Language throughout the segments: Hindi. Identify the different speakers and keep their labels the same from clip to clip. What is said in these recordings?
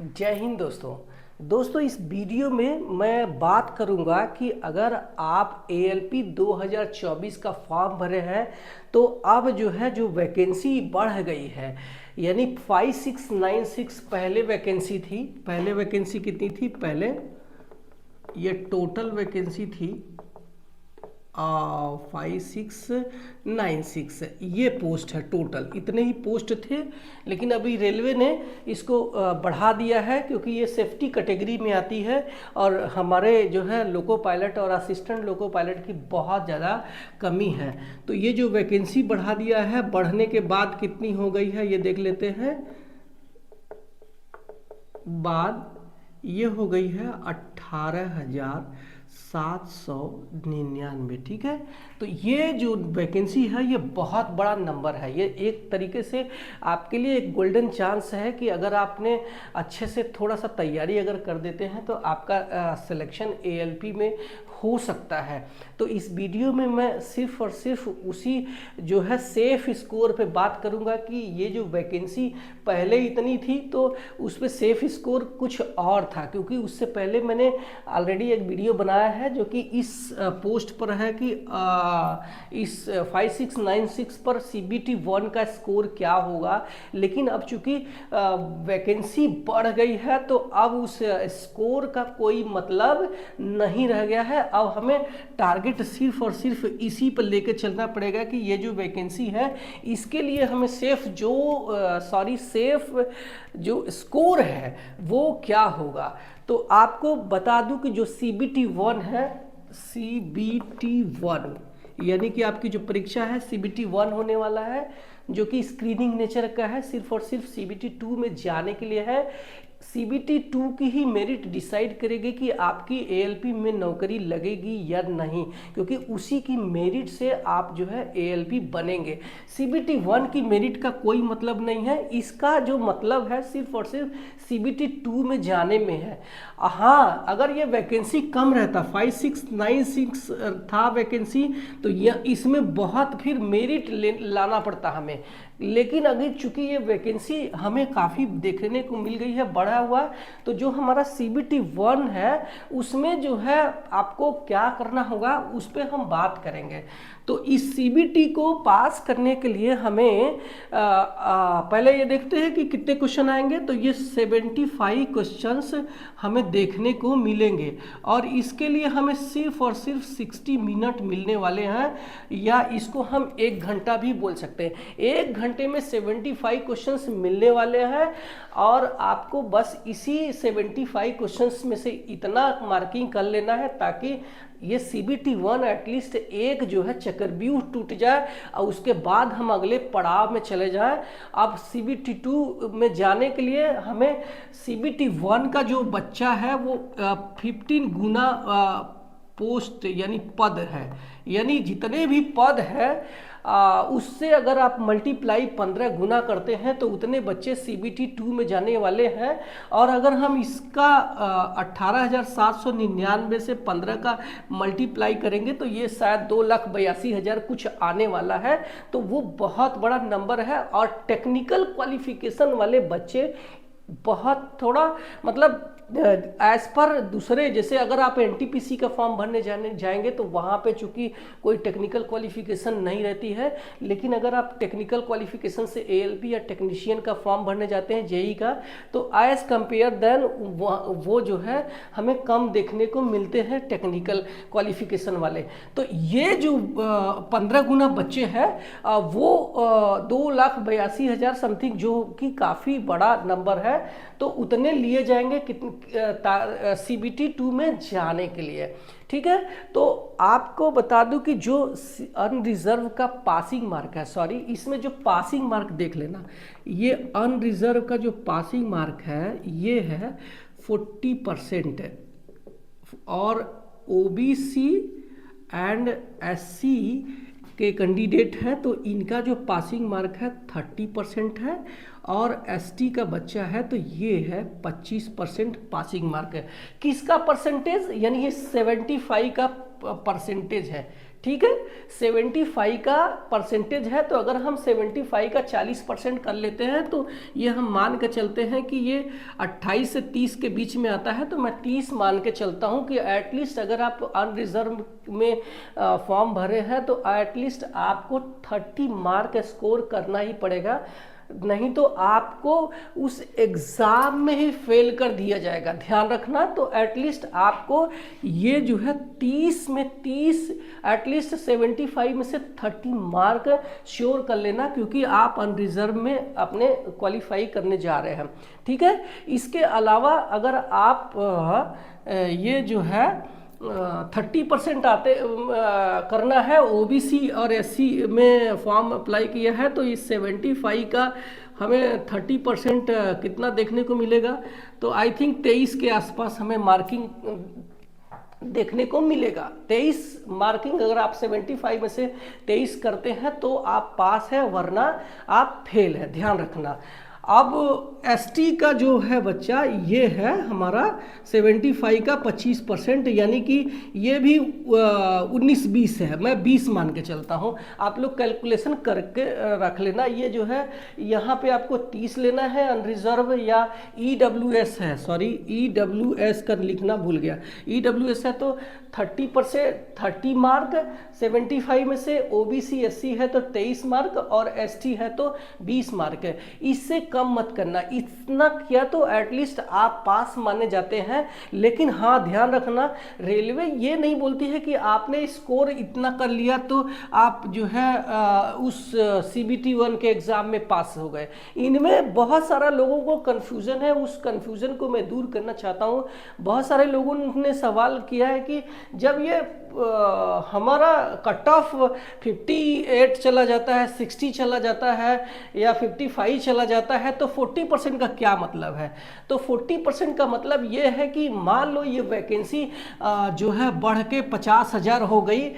Speaker 1: जय हिंद दोस्तों इस वीडियो में मैं बात करूंगा कि अगर आप एएलपी 2024 का फॉर्म भरे हैं तो अब जो वैकेंसी बढ़ गई है। यानी 5696 पहले वैकेंसी कितनी थी पहले, ये टोटल वैकेंसी थी 5696 ये पोस्ट है, टोटल इतने ही पोस्ट थे। लेकिन अभी रेलवे ने इसको बढ़ा दिया है क्योंकि ये सेफ्टी कैटेगरी में आती है और हमारे जो है लोको पायलट और असिस्टेंट लोको पायलट की बहुत ज़्यादा कमी है। तो ये जो वैकेंसी बढ़ा दिया है, बढ़ने के बाद कितनी हो गई है ये देख लेते हैं। बाद ये हो गई है 18,799। ठीक है, तो ये जो वैकेंसी है ये बहुत बड़ा नंबर है। ये एक तरीके से आपके लिए एक गोल्डन चांस है कि अगर आपने अच्छे से थोड़ा सा तैयारी अगर कर देते हैं तो आपका सिलेक्शन एएलपी में हो सकता है। तो इस वीडियो में मैं सिर्फ और सिर्फ उसी जो है सेफ स्कोर पे बात करूंगा कि ये जो वैकेंसी पहले इतनी थी तो उस पर सेफ स्कोर कुछ और था, क्योंकि उससे पहले मैंने ऑलरेडी एक वीडियो बनाया है जो कि इस पोस्ट पर है कि इस 5696 पर CBT 1 का स्कोर क्या होगा। लेकिन अब चूंकि वैकेंसी बढ़ गई है तो अब उस स्कोर का कोई मतलब नहीं रह गया है। अब हमें टारगेट सिर्फ और सिर्फ इसी पर लेके चलना पड़ेगा कि ये जो वैकेंसी है इसके लिए हमें सेफ जो स्कोर है वो क्या होगा। तो आपको बता दूं कि जो CBT 1 है, CBT 1 यानी कि आपकी जो परीक्षा है CBT 1 होने वाला है, जो कि स्क्रीनिंग नेचर का है, सिर्फ और सिर्फ CBT 2 में जाने के लिए है। CBT 2 की ही मेरिट डिसाइड करेगी कि आपकी ALP में नौकरी लगेगी या नहीं, क्योंकि उसी की मेरिट से आप जो है ALP बनेंगे। CBT 1 की मेरिट का कोई मतलब नहीं है, इसका जो मतलब है सिर्फ और सिर्फ CBT 2 में जाने में है। हाँ, अगर ये वैकेंसी कम रहता, 5696 था वैकेंसी, तो यह इसमें बहुत फिर मेरिट लाना पड़ता हमें। लेकिन अगर चूंकि ये वैकेंसी हमें काफ़ी देखने को मिल गई है बढ़ा हुआ, तो जो हमारा CBT 1 है उसमें जो है आपको क्या करना होगा उस पर हम बात करेंगे। तो इस CBT को पास करने के लिए हमें पहले ये देखते हैं कि कितने क्वेश्चन आएंगे। तो ये 75 क्वेश्चंस हमें देखने को मिलेंगे और इसके लिए हमें सिर्फ और सिर्फ 60 मिनट मिलने वाले हैं, या इसको हम 1 घंटा भी बोल सकते हैं। 1 घंटे में 75 क्वेश्चंस मिलने वाले हैं और आपको बस इसी 75 क्वेश्चंस में से इतना मार्किंग कर लेना है ताकि ये CBT 1 एटलीस्ट एक जो है चक्रव्यूह टूट जाए और उसके बाद हम अगले पड़ाव में चले जाएं। अब CBT 2 में जाने के लिए हमें CBT 1 का जो बच्चा है वो 15 गुना पोस्ट यानी पद है, यानी जितने भी पद है उससे अगर आप मल्टीप्लाई 15 गुना करते हैं तो उतने बच्चे CBT 2 में जाने वाले हैं। और अगर हम इसका 18,799 से 15 का मल्टीप्लाई करेंगे तो ये शायद 2,82,000 कुछ आने वाला है। तो वो बहुत बड़ा नंबर है। और टेक्निकल क्वालिफिकेशन वाले बच्चे बहुत थोड़ा मतलब एज पर दूसरे, जैसे अगर आप NTPC का फॉर्म भरने जाएंगे तो वहाँ पे चूंकि कोई टेक्निकल क्वालिफिकेशन नहीं रहती है, लेकिन अगर आप टेक्निकल क्वालिफिकेशन से ALP या टेक्नीशियन का फॉर्म भरने जाते हैं JEE का, तो एज कंपेयर देन वो जो है हमें कम देखने को मिलते हैं टेक्निकल क्वालिफिकेशन वाले। तो ये जो 15 गुना बच्चे हैं वो 2,82,000 समथिंग, जो कि काफ़ी बड़ा नंबर है, तो उतने लिए जाएंगे CBT 2 में जाने के लिए। ठीक है, तो आपको बता दूं कि जो अनरिजर्व का पासिंग मार्क है, सॉरी इसमें जो पासिंग मार्क देख लेना, ये अनरिजर्व का जो पासिंग मार्क है ये है 40% और OBC एंड SC के कैंडिडेट है तो इनका जो पासिंग मार्क है 30% है, और ST का बच्चा है तो ये है 25% पासिंग मार्क है। किसका परसेंटेज, यानी ये 75 का परसेंटेज है। ठीक है। 75 का परसेंटेज है, तो अगर हम 75 का 40% कर लेते हैं तो ये हम मान के चलते हैं कि ये 28 से 30 के बीच में आता है। तो मैं 30 मान के चलता हूँ कि एटलीस्ट अगर आप अनरिजर्व में फॉर्म भरे हैं तो एटलीस्ट आपको 30 मार्क स्कोर करना ही पड़ेगा, नहीं तो आपको उस एग्ज़ाम में ही फेल कर दिया जाएगा, ध्यान रखना। तो एटलीस्ट आपको ये जो है 30 में 30, एटलीस्ट 75 में से 30 मार्क श्योर कर लेना, क्योंकि आप अनरिजर्व में अपने क्वालिफाई करने जा रहे हैं, ठीक है। इसके अलावा अगर आप ये जो है 30% आते करना है, ओबीसी और एससी में फॉर्म अप्लाई किया है, तो इस 75 का हमें 30% कितना देखने को मिलेगा, तो आई थिंक 23 के आसपास हमें मार्किंग देखने को मिलेगा। 23 मार्किंग अगर आप 75 में से 23 करते हैं तो आप पास है, वरना आप फेल है, ध्यान रखना। अब एसटी का जो है बच्चा, ये है हमारा 75 का 25%, यानी कि ये भी 19-20 है, मैं 20 मान के चलता हूँ। आप लोग कैलकुलेशन करके रख लेना। ये जो है यहाँ पे आपको 30 लेना है, अनरिजर्व या ईडब्ल्यूएस है, सॉरी ईडब्ल्यूएस का लिखना भूल गया, ईडब्ल्यूएस है तो 30% 30 मार्क, 75 में से ओबीसी एससी है तो 23 मार्क और एसटी है तो 20 मार्क है। इससे कम मत करना, इतना किया तो एटलीस्ट आप पास माने जाते हैं। लेकिन हाँ, ध्यान रखना, रेलवे ये नहीं बोलती है कि आपने स्कोर इतना कर लिया तो आप जो है उस सीबीटी 1 के एग्ज़ाम में पास हो गए। इनमें बहुत सारा लोगों को कन्फ्यूज़न है, उस कन्फ्यूज़न को मैं दूर करना चाहता हूँ। बहुत सारे लोगों ने सवाल किया है कि जब ये हमारा कट ऑफ 58 चला जाता है, 60 चला जाता है या 55 चला जाता है तो 40% का क्या मतलब है। तो 40% का मतलब ये है कि मान लो ये वैकेंसी जो है बढ़ के 50,000 हो गई,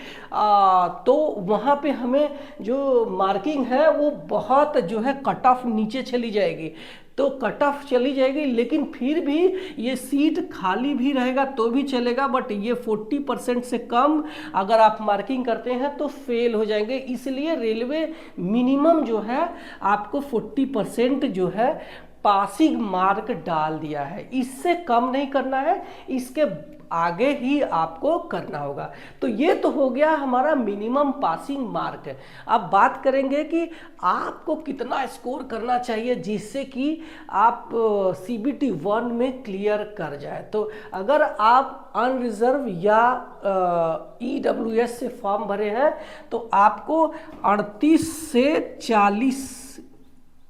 Speaker 1: तो वहाँ पे हमें जो मार्किंग है वो बहुत जो है कट ऑफ नीचे चली जाएगी, तो कट ऑफ चली जाएगी। लेकिन फिर भी ये सीट खाली भी रहेगा तो भी चलेगा, बट ये 40% से कम अगर आप मार्किंग करते हैं तो फेल हो जाएंगे। इसलिए रेलवे मिनिमम जो है आपको 40% जो है पासिंग मार्क डाल दिया है, इससे कम नहीं करना है, इसके आगे ही आपको करना होगा। तो ये तो हो गया हमारा मिनिमम पासिंग मार्क। अब बात करेंगे कि आपको कितना स्कोर करना चाहिए जिससे कि आप सीबीटी 1 में क्लियर कर जाए। तो अगर आप अनरिजर्व या ईडब्ल्यूएस से फॉर्म भरे हैं तो आपको 38 से 40,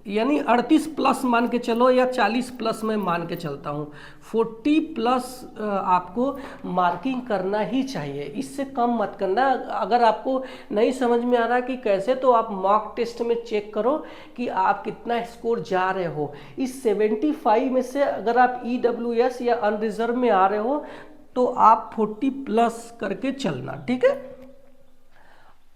Speaker 1: यानी 38 प्लस मान के चलो या 40 प्लस में मान के चलता हूँ, 40 प्लस आपको मार्किंग करना ही चाहिए, इससे कम मत करना। अगर आपको नहीं समझ में आ रहा कि कैसे, तो आप मॉक टेस्ट में चेक करो कि आप कितना स्कोर जा रहे हो। इस 75 में से अगर आप ईडब्ल्यूएस या अनरिजर्व में आ रहे हो तो आप 40 प्लस करके चलना, ठीक है।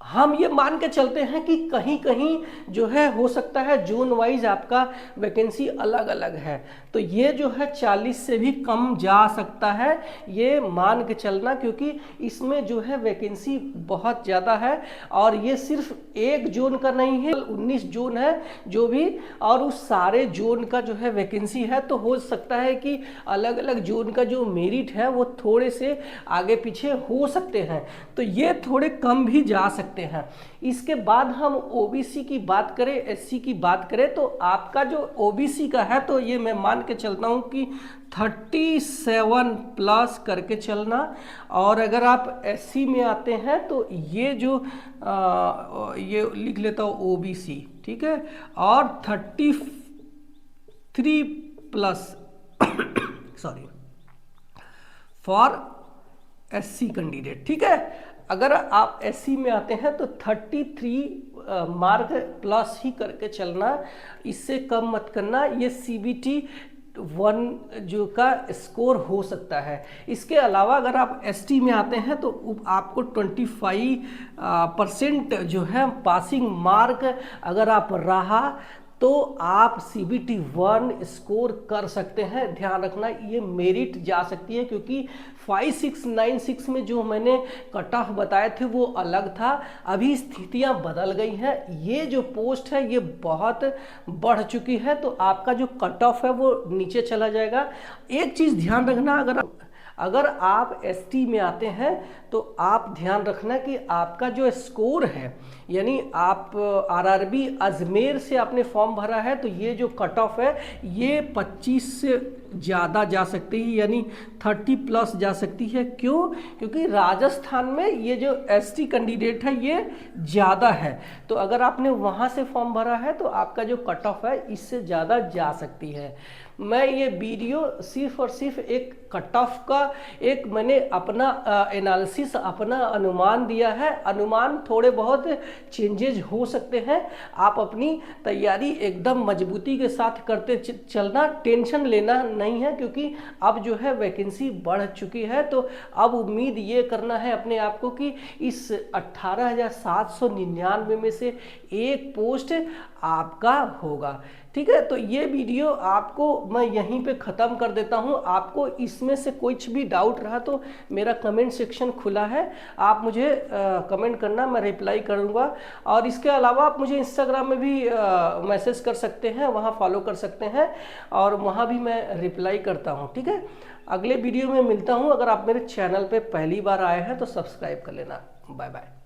Speaker 1: हम ये मान के चलते हैं कि कहीं कहीं जो है हो सकता है जोन वाइज आपका वैकेंसी अलग अलग है, तो ये जो है 40 से भी कम जा सकता है, ये मान के चलना, क्योंकि इसमें जो है वैकेंसी बहुत ज़्यादा है। और ये सिर्फ एक जोन का नहीं है, 19 जोन है जो भी, और उस सारे जोन का जो है वैकेंसी है, तो हो सकता है कि अलग अलग जोन का जो मेरिट है वो थोड़े से आगे पीछे हो सकते हैं, तो ये थोड़े कम भी जा सकते हैं। इसके बाद हम ओबीसी की बात करें, एससी की बात करें, तो आपका जो ओबीसी का है तो ये मैं मान के चलता हूं कि 37 प्लस करके चलना। और अगर आप एससी में आते हैं तो ये जो ये लिख लेता हूं ओबीसी, ठीक है, और 33 plus sorry for SC candidate, ठीक है। अगर आप एससी में आते हैं तो 33 मार्क प्लस ही करके चलना, इससे कम मत करना। ये सीबीटी 1 जो का स्कोर हो सकता है। इसके अलावा अगर आप एसटी में आते हैं तो आपको 25% जो है पासिंग मार्क अगर आप रहा तो आप CBT 1 स्कोर कर सकते हैं। ध्यान रखना ये मेरिट जा सकती है, क्योंकि 5696 में जो मैंने कट ऑफ बताए थे वो अलग था। अभी स्थितियां बदल गई हैं, ये जो पोस्ट है ये बहुत बढ़ चुकी है, तो आपका जो कट ऑफ है वो नीचे चला जाएगा। एक चीज़ ध्यान रखना, अगर आप ST में आते हैं तो आप ध्यान रखना कि आपका जो स्कोर है, यानी आप RRB अजमेर से आपने फॉर्म भरा है, तो ये जो कट ऑफ है ये 25 से ज़्यादा जा सकती है, यानी 30 प्लस जा सकती है। क्यों? क्योंकि राजस्थान में ये जो ST कैंडिडेट है ये ज़्यादा है, तो अगर आपने वहाँ से फॉर्म भरा है तो आपका जो कट ऑफ है इससे ज़्यादा जा सकती है। मैं ये वीडियो सिर्फ और सिर्फ एक कट ऑफ का एक मैंने अपना एनालिसिस, अपना अनुमान दिया है। अनुमान थोड़े बहुत चेंजेज हो सकते हैं, आप अपनी तैयारी एकदम मजबूती के साथ करते चलना, टेंशन लेना नहीं है, क्योंकि अब जो है वैकेंसी बढ़ चुकी है। तो अब उम्मीद ये करना है अपने आप को कि इस 18,799 में से एक पोस्ट आपका होगा। ठीक है, तो ये वीडियो आपको मैं यहीं पे ख़त्म कर देता हूँ। आपको इसमें से कुछ भी डाउट रहा तो मेरा कमेंट सेक्शन खुला है, आप मुझे कमेंट करना, मैं रिप्लाई करूँगा। और इसके अलावा आप मुझे इंस्टाग्राम में भी मैसेज कर सकते हैं, वहाँ फॉलो कर सकते हैं, और वहाँ भी मैं रिप्लाई करता हूँ। ठीक है, अगले वीडियो में मिलता हूँ। अगर आप मेरे चैनल पे पहली बार आए हैं तो सब्सक्राइब कर लेना। Bye bye.